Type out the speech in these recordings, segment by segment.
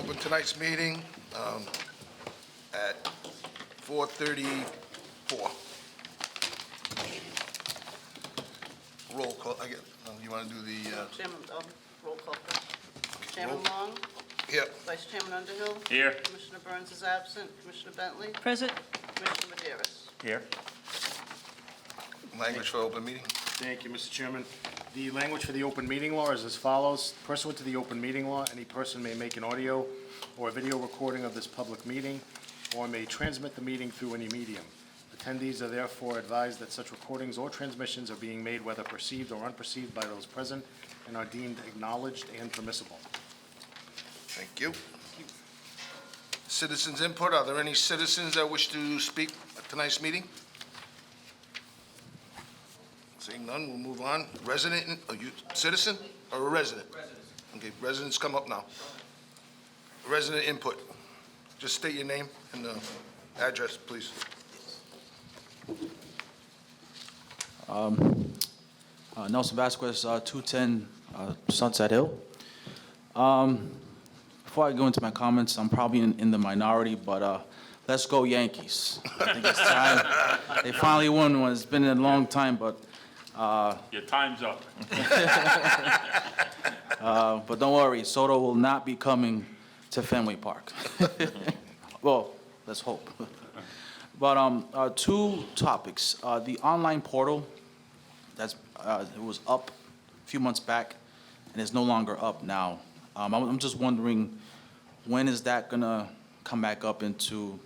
open tonight's meeting at 4:34. Roll call, you want to do the, Chairman, roll call first. roll- Chairman Long, yep, Vice Chairman Underhill. Here. Commissioner Burns is absent. Commissioner Bentley. Present. Commissioner Maderas. Here. language for open meeting. Thank you, Mr. Chairman. The language for the open meeting law is as follows. Pursuant to the open meeting law, any person may make an audio or video recording of this public meeting or may transmit the meeting through any medium. Attendees are therefore advised that such recordings or transmissions are being made whether perceived or unperceived by those present and are deemed acknowledged and permissible. Thank you. Citizens' input, are there any citizens that wish to speak at tonight's meeting? Seeing none, we'll move on. Resident, are you citizen or a resident? Resident. Okay, residents come up now. Resident input. Just state your name and address, please. Nelson Vasquez, 210 Sunset Hill. Before I go into my comments, I'm probably in the minority, but let's go Yankees. I think it's time. They finally won one. It's been a long time, but Your time's up. but don't worry, Soto will not be coming to Fenway Park. Well, let's hope. But two topics. The online portal, it was up a few months back, and it's no longer up now. I'm just wondering, when is that gonna come back up into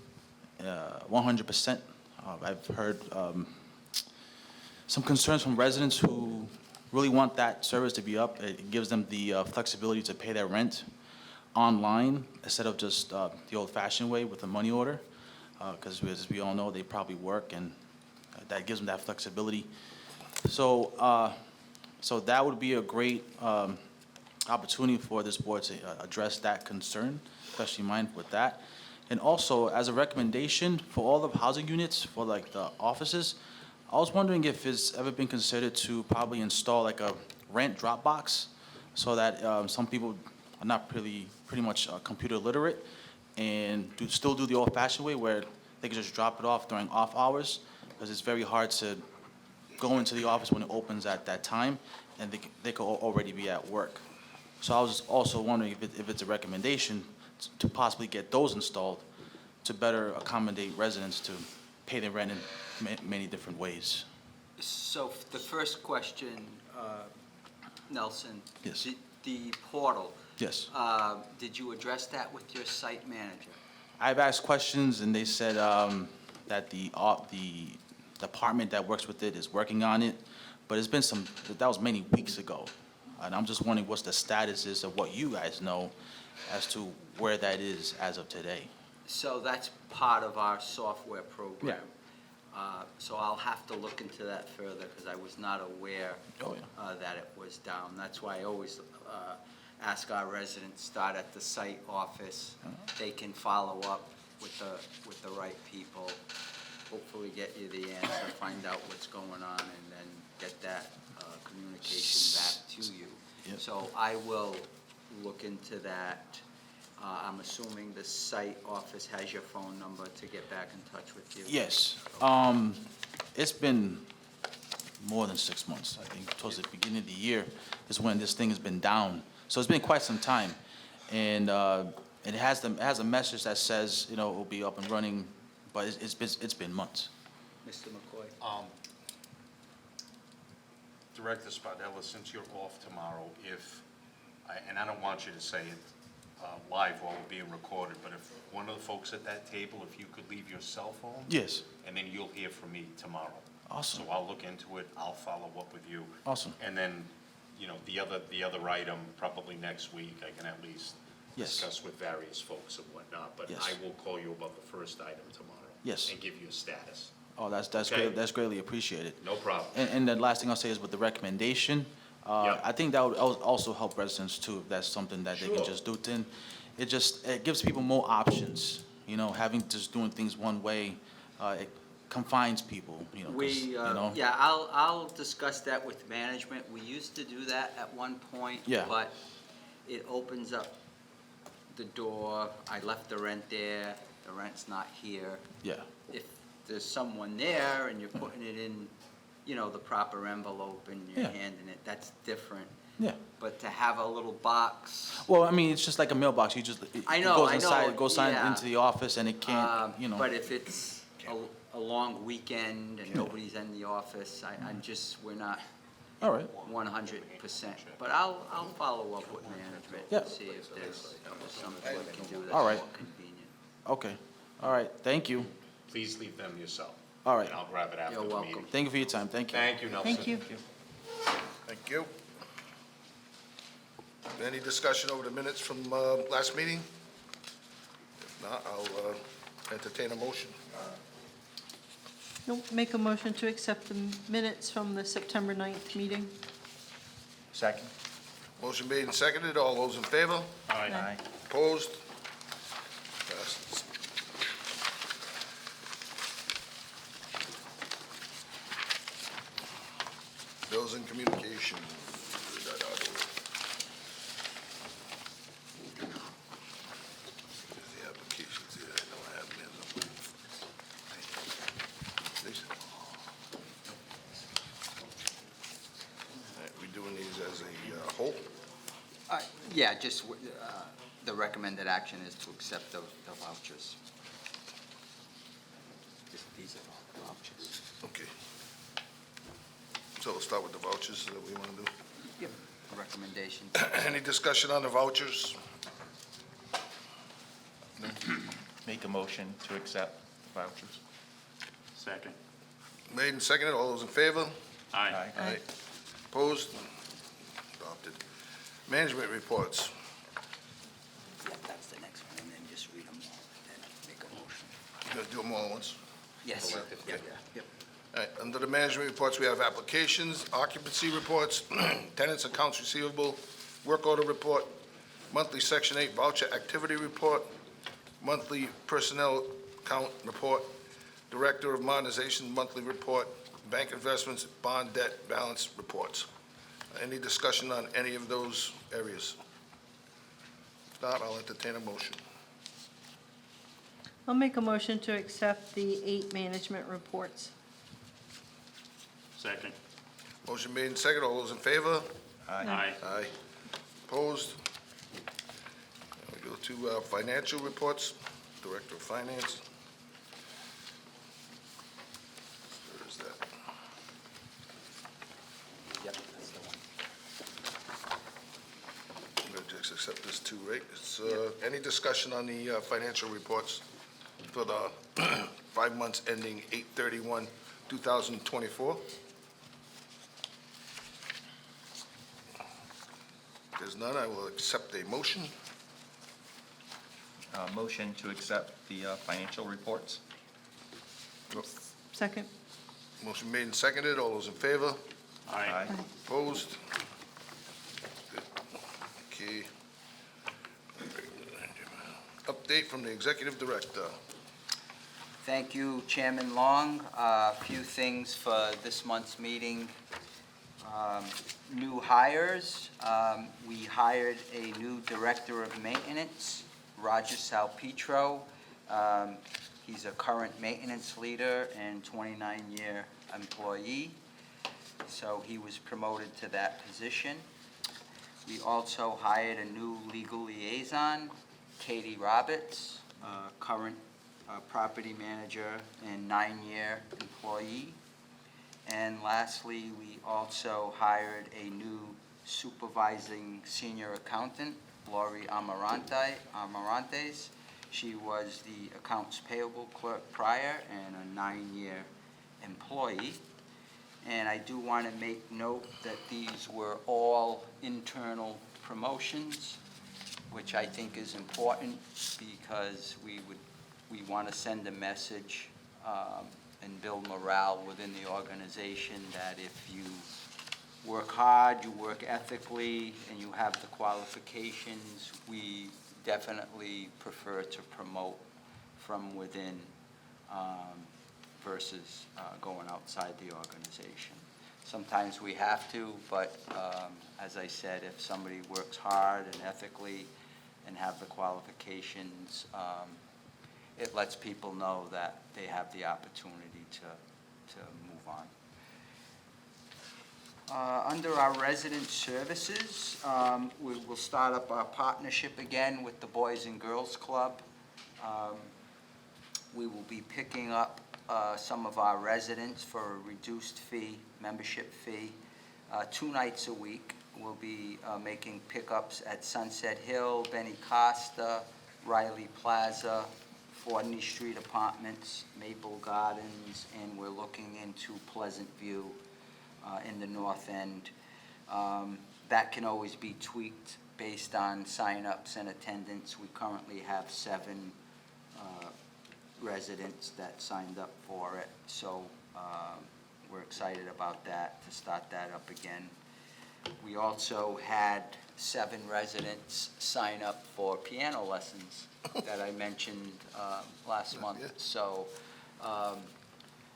100%? I've heard some concerns from residents who really want that service to be up. It gives them the flexibility to pay their rent online instead of just the old-fashioned way with a money order. Because as we all know, they probably work, and that gives them that flexibility. So, so that would be a great opportunity for this board to address that concern, especially mine with that. And also, as a recommendation for all the housing units, for like the offices, I was wondering if it's ever been considered to probably install like a rent drop box, so that some people are not pretty much computer literate and still do the old-fashioned way where they can just drop it off during off hours, because it's very hard to go into the office when it opens at that time, and they could already be at work. So I was just also wondering if it's a recommendation to possibly get those installed to better accommodate residents to pay their rent in many different ways. So the first question, Nelson. Yes. The portal. Yes. Did you address that with your site manager? I've asked questions, and they said that the department that works with it is working on it, but it's been that was many weeks ago. And I'm just wondering what's the status is of what you guys know as to where that is as of today. So that's part of our software program. So I'll have to look into that further, because I was not aware Oh, yeah. that it was down. That's why I always ask our residents, start at the site office. They can follow up with the right people, hopefully get you the answer, find out what's going on, and then get that communication back to you. Yep. So I will look into that. I'm assuming the site office has your phone number to get back in touch with you? Yes. It's been more than 6 months. I think towards the beginning of the year is when this thing has been down. So it's been quite some time. And it has a message that says, it will be up and running, but it's been months. Mr. McCoy? Director Spadella, since you're off tomorrow, and I don't want you to say it live while we're being recorded, but if one of the folks at that table, if you could leave your cell phone, Yes. and then you'll hear from me tomorrow. Awesome. So I'll look into it, I'll follow up with you. Awesome. And then, the other item, probably next week, I can at least Yes. discuss with various folks and whatnot, but Yes. I will call you about the first item tomorrow. Yes. And give you a status. Oh, that's Okay. great. That's greatly appreciated. No problem. And the last thing I'll say is with the recommendation, Yep. I think that would also help residents too, if that's something that they can Sure. just do. Then it gives people more options. Having just doing things one way, it confines people. 'Cause, Yeah, I'll discuss that with management. We used to do that at one point. Yeah. But it opens up the door, I left the rent there, the rent's not here. Yeah, If there's someone there and you're putting it in, you know, the proper envelope and you're Yeah. handing it, that's different. yeah. But to have a little box, Well, I mean, it's just like a mailbox, you just, it I know, goes I know, inside, it goes yeah. into the office and it can't, you know. but if it's a long weekend and nobody's in the office, I'm just, we're not All right, 100%. But I'll follow up with management Yeah. to see if there's something we can do that's All more right. convenient. okay, all right, thank you. Please leave them yourself. All right. And I'll grab it after You're the welcome. meeting. Thank you for your time, thank you. Thank you, Nelson. Thank you. Thank you. Any discussion over the minutes from last meeting? If not, I'll entertain a motion. Nope, make a motion to accept the minutes from the September 9th meeting. Second. Motion made and seconded. All those in favor? Aye. Opposed? Passes. Bills and communication. Here's the applications here. I know I have them. These- All right, we doing these as a whole? Yeah, just, the recommended action is to accept the vouchers. These are all the vouchers. Okay. So we'll start with the vouchers that we want to do. Yep. Recommendation. Any discussion on the vouchers? Make a motion to accept the vouchers. Second. Made and seconded, all those in favor? Aye. Aye. Opposed? Adopted. Management reports. Yep, that's the next one, and then just read them all, and then make a motion. You gonna do them all at once? Yes, sir. Yep, yep. All right, under the management reports, we have applications, occupancy reports, tenants accounts receivable, work order report, monthly Section 8 voucher activity report, monthly personnel count report, Director of Modernization monthly report, bank investments, bond debt balance reports. Any discussion on any of those areas? If not, I'll entertain a motion. I'll make a motion to accept the 8 management reports. Second. Motion made and seconded, all those in favor? Aye. Aye. Opposed? We go to financial reports, Director of Finance. Where is that? Yep, that's the one. I'm going to just accept this too, right? It's, any discussion on the financial reports for the 5 months ending 8/31/2024? If there's none, I will accept a motion. Motion to accept the financial reports. Second. Motion made and seconded. All those in favor? Aye. Opposed? Good. Okay. Update from the Executive Director. Thank you, Chairman Long. A few things for this month's meeting. New hires. We hired a new Director of Maintenance, Roger Salpetro. He's a current maintenance leader and 29-year employee, so he was promoted to that position. We also hired a new legal liaison, Katie Roberts, current property manager and 9-year employee. And lastly, we also hired a new supervising senior accountant, Lori Amarantes. She was the accounts payable clerk prior and a 9-year employee. And I do want to make note that these were all internal promotions, which I think is important because we want to send a message and build morale within the organization that if you work hard, you work ethically, and you have the qualifications, we definitely prefer to promote from within versus going outside the organization. Sometimes we have to, but as I said, if somebody works hard and ethically, and have the qualifications, it lets people know that they have the opportunity to move on. Under our resident services, we will start up our partnership again with the Boys and Girls Club. We will be picking up some of our residents for a reduced fee, membership fee. 2 nights a week, we'll be making pickups at Sunset Hill, Benny Costa, Riley Plaza, Fordney Street Apartments, Maple Gardens, and we're looking into Pleasant View in the north end. That can always be tweaked based on sign-ups and attendance. We currently have 7 residents that signed up for it, so we're excited about that, to start that up again. We also had 7 residents sign up for piano lessons that I mentioned last month. Yeah. So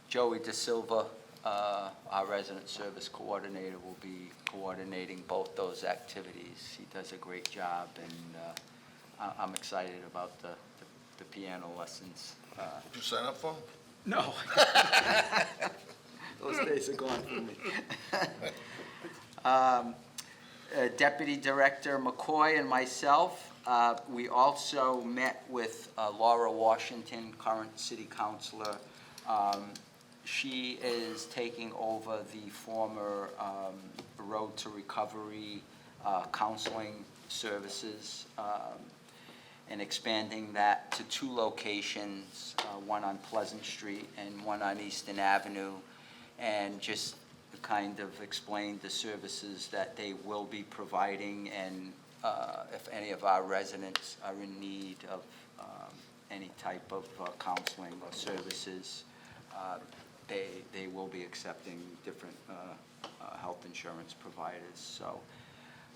Joey De Silva, our resident service coordinator, will be coordinating both those activities. He does a great job, and I'm excited about the piano lessons. Did you sign up for them? No. Those days are gone for me. Deputy Director McCoy and myself, we also met with Laura Washington, current city councilor. She is taking over the former Road to Recovery counseling services and expanding that to 2 locations, one on Pleasant Street and one on Easton Avenue, and just kind of explained the services that they will be providing, and if any of our residents are in need of any type of counseling or services, they will be accepting different health insurance providers. So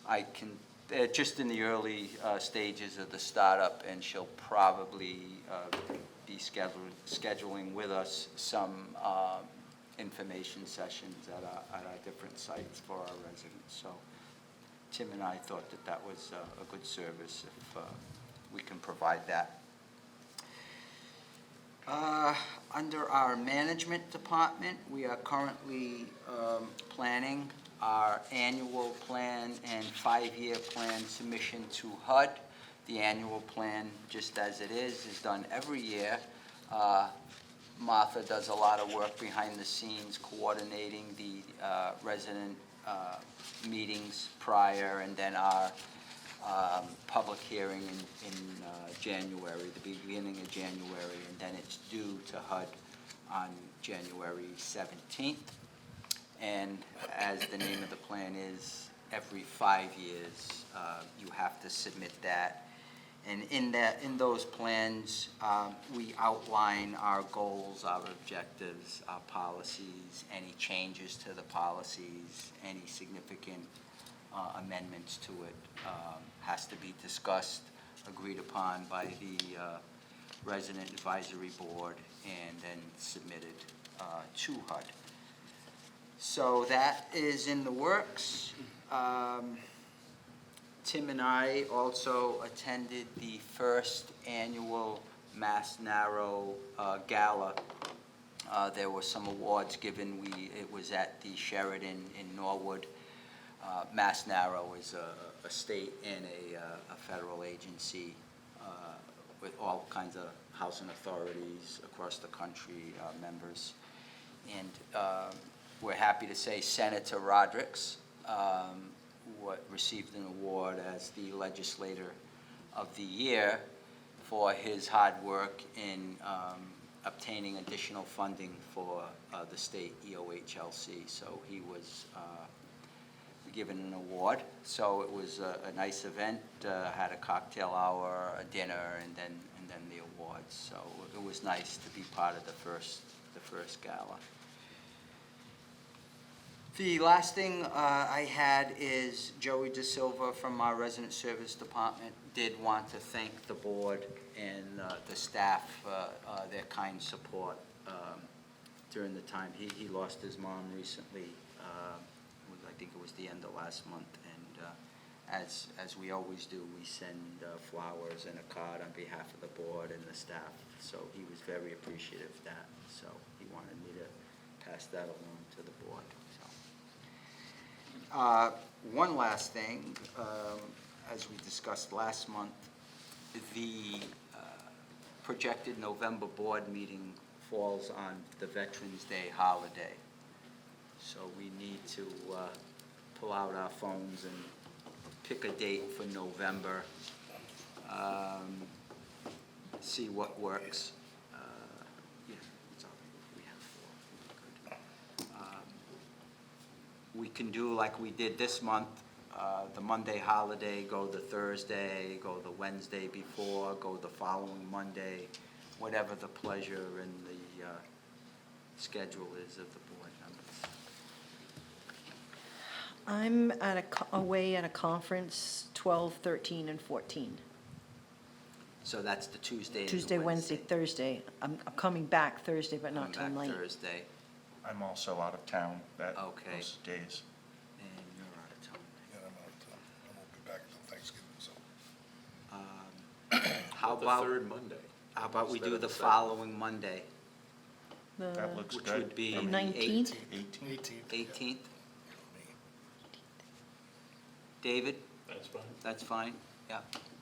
I can, just in the early stages of the startup, and she'll probably be scheduling with us some information sessions at our different sites for our residents. So Tim and I thought that that was a good service if we can provide that. Under our management department, we are currently planning our annual plan and 5-year plan submission to HUD. The annual plan, just as it is done every year. Martha does a lot of work behind the scenes coordinating the resident meetings prior, and then our public hearing in January, the beginning of January, and then it's due to HUD on January 17th. And as the name of the plan is, every 5 years, you have to submit that. And in those plans, we outline our goals, our objectives, our policies, any changes to the policies, any significant amendments to it has to be discussed, agreed upon by the Resident Advisory Board, and then submitted to HUD. So that is in the works. Tim and I also attended the first annual Mass Narrow Gala. There were some awards given. It was at the Sheridan in Norwood. Mass Narrow is a state and a federal agency with all kinds of housing authorities across the country, members. And we're happy to say Senator Rodericks received an award as the Legislator of the Year for his hard work in obtaining additional funding for the state EOHLC. So he was given an award. So it was a nice event, had a cocktail hour, a dinner, and then the awards. So it was nice to be part of the first gala. The last thing I had is Joey De Silva from our Resident Service Department did want to thank the board and the staff, their kind support during the time. He lost his mom recently, I think it was the end of last month, and as we always do, we send flowers and a card on behalf of the board and the staff. So he was very appreciative of that, so he wanted me to pass that along to the board, so. One last thing, as we discussed last month, the projected November board meeting falls on the Veterans Day holiday. So we need to pull out our phones and pick a date for November, see what works. Yeah, it's all right. We have 4. Good. We can do like we did this month, the Monday holiday, go the Thursday, go the Wednesday before, go the following Monday, whatever the pleasure and the schedule is of the board members. I'm away at a conference 12, 13, and 14. So that's the Tuesday and the Tuesday, Wednesday, Thursday. I'm coming back Thursday, but not till Come back night. Thursday, I'm also out of town that, Okay. those days. and you're out of town. Yeah, I'm out of town. I won't be back until Thanksgiving, so. How about we do the following Monday, That The looks which good. would be for the me. 19th? 18th. 18th? David, That's fine. that's fine? Yeah,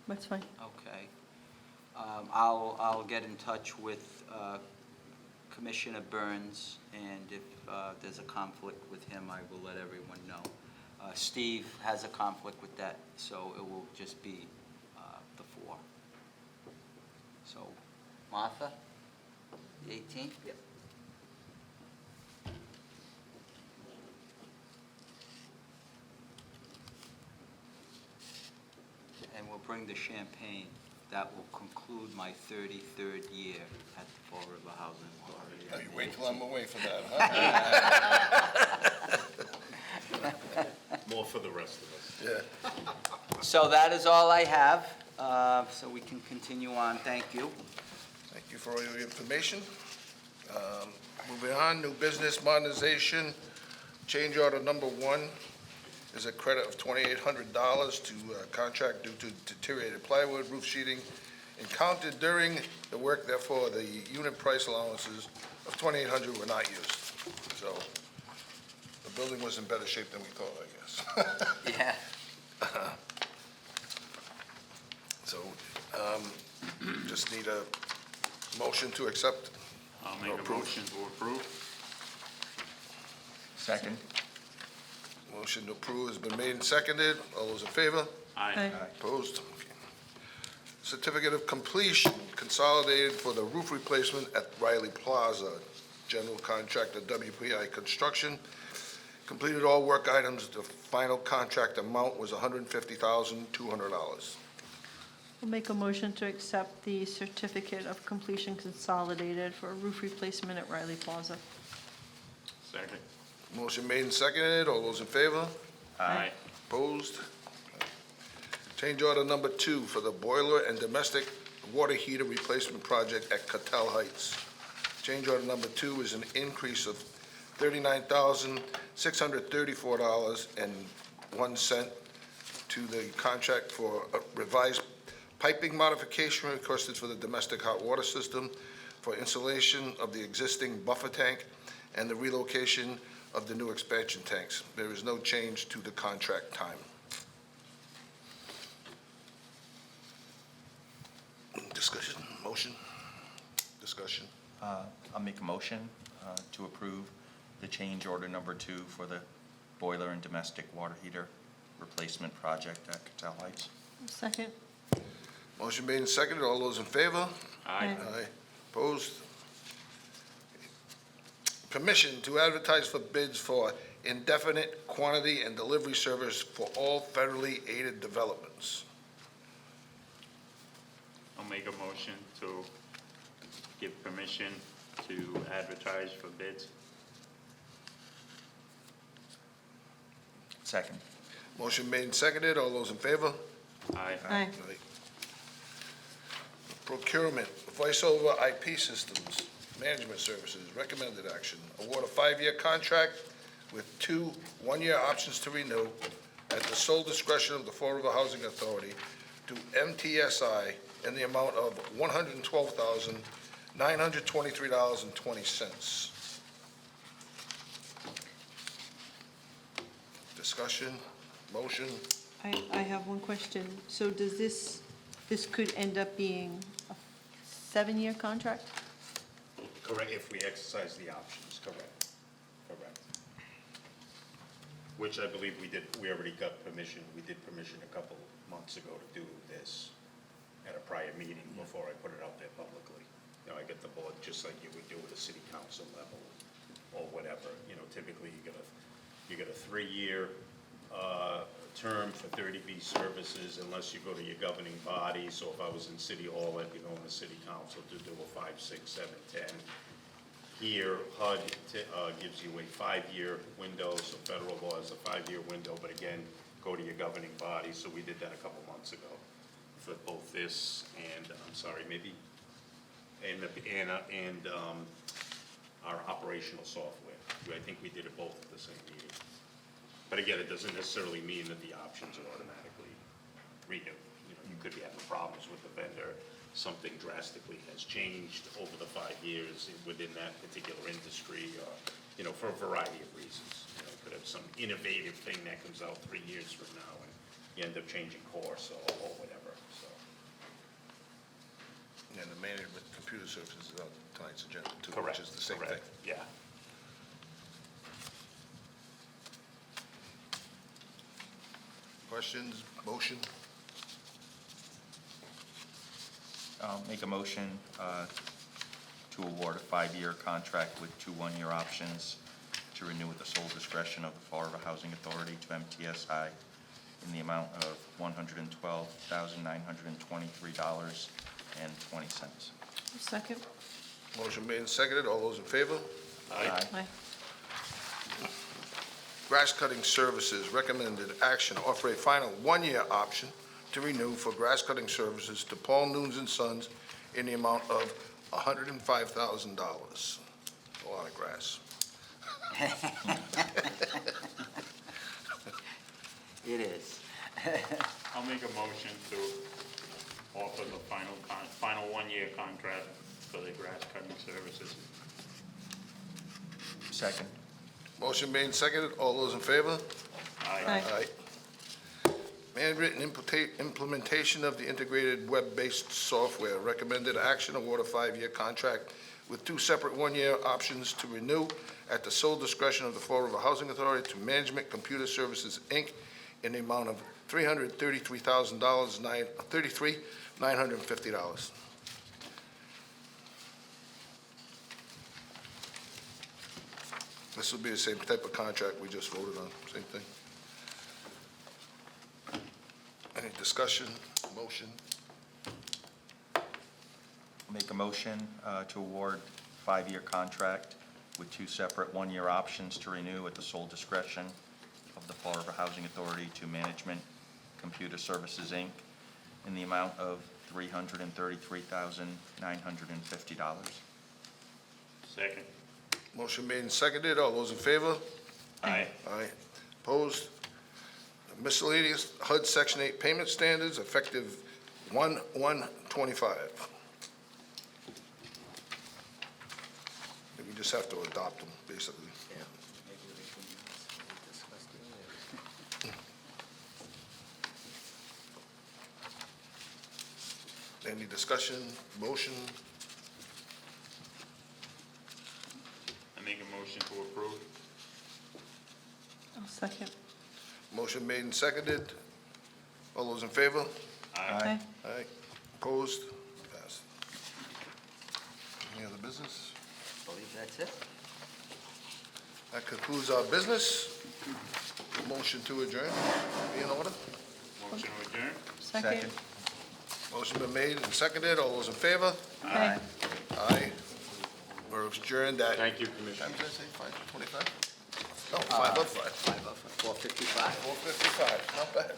That's fine. okay. I'll get in touch with Commissioner Burns, and if there's a conflict with him, I will let everyone know. Steve has a conflict with that, so it will just be the 4. So, Martha, the 18th? Yep. And we'll bring the champagne. That will conclude my 33rd year at the Fall River Housing Authority. Now, you wait till I'm away for that, huh? More for the rest of us. Yeah. So that is all I have, so we can continue on. Thank you. Thank you for all your information. Moving on, new business modernization, change order number 1 is a credit of $2,800 to contract due to deteriorated plywood, roof sheeting encountered during the work, therefore the unit price allowances of $2,800 were not used. So the building was in better shape than we thought, I guess. Yeah. So, just need a motion to accept. I'll make a Approve. motion to approve. Second. Motion to approve has been made and seconded. All those in favor? Aye. Opposed? Okay. Certificate of completion consolidated for the roof replacement at Riley Plaza. General contractor WPI Construction. Completed all work items. The final contract amount was $150,200. We'll make a motion to accept the certificate of completion consolidated for a roof replacement at Riley Plaza. Second. Motion made and seconded. All those in favor? Aye. Opposed? Change order number 2 for the boiler and domestic water heater replacement project at Cattell Heights. Change order number 2 is an increase of $39,634.01 to the contract for a revised piping modification requested for the domestic hot water system for installation of the existing buffer tank and the relocation of the new expansion tanks. There is no change to the contract time. Discussion, motion, discussion. I'll make a motion to approve the change order number 2 for the boiler and domestic water heater replacement project at Cattell Heights. Second? Motion made and seconded. All those in favor? Aye. Aye. Opposed? Permission to advertise for bids for indefinite quantity and delivery service for all federally aided developments. I'll make a motion to give permission to advertise for bids. Second. Motion made and seconded. All those in favor? Aye. Aye. Aye. Procurement, Voice over IP Systems, Management Services, recommended action. Award a 5-year contract with 2 one-year options to renew at the sole discretion of the Fall River Housing Authority to MTSI in the amount of $112,923.20. Discussion, motion? I have one question. So does this could end up being a 7-year contract? Correct, if we exercise the options, correct, correct. Which I believe we already got permission, we did permission a couple months ago to do this at a prior meeting before I put it out there publicly. You know, I get the board, just like you would do at a city council level or whatever. You know, typically you get a 3-year term for 30B services unless you go to your governing body. So if I was in City Hall, I'd be going to City Council to do a 5, 6, 7, 10. Here, HUD gives you a 5-year window, so federal law is a 5-year window, but again, go to your governing body. So we did that a couple months ago for both this and, our operational software. I think we did it both at the same meeting. But again, it doesn't necessarily mean that the options are automatically renewed. You know, you could be having problems with the vendor, something drastically has changed over the 5 years within that particular industry, you know, for a variety of reasons. You know, you could have some innovative thing that comes out 3 years from now, and you end up changing course or whatever, so. And the management computer services is on tonight's agenda too, Correct, which is the same thing. correct, yeah. Questions, motion? I'll make a motion to award a 5-year contract with 2 1-year options to renew at the sole discretion of the Fall River Housing Authority to MTSI in the amount of $112,923.20. Second? Motion made and seconded. All those in favor? Aye. Aye. Grass cutting services, recommended action, offer a final 1-year option to renew for grass cutting services to Paul Nunes and Sons in the amount of $105,000. A lot of grass. It is. I'll make a motion to offer the final 1-year contract for the grass cutting services. Second. Motion made and seconded. All those in favor? Aye. Management and implementation of the integrated web-based software. Recommended action, award a 5-year contract with 2 separate 1-year options to renew at the sole discretion of the Fall River Housing Authority to Management Computer Services, Inc. in the amount of $333,950. This will be the same type of contract we just voted on, same thing. Any discussion, motion? Make a motion to award 5-year contract with 2 separate 1-year options to renew at the sole discretion of the Fall River Housing Authority to Management Computer Services, Inc. in the amount of $333,950. Second. Motion made and seconded. All those in favor? Aye. Aye. Opposed? Miscellaneous HUD Section 8 payment standards effective 1/1/25. We just have to adopt them, basically. Any discussion, motion? I make a motion to approve. I'll second. Motion made and seconded. All those in favor? Aye. Aye. Opposed? Passed. Any other business? I believe that's it. That concludes our business. Motion to adjourn, be in order. Motion to adjourn. Second? Motion been made and seconded. All those in favor? Aye. Aye. We're adjourned at, Thank you, Commissioner. did I say 5:25? No, 5:05. 4:55. 4:55, not bad.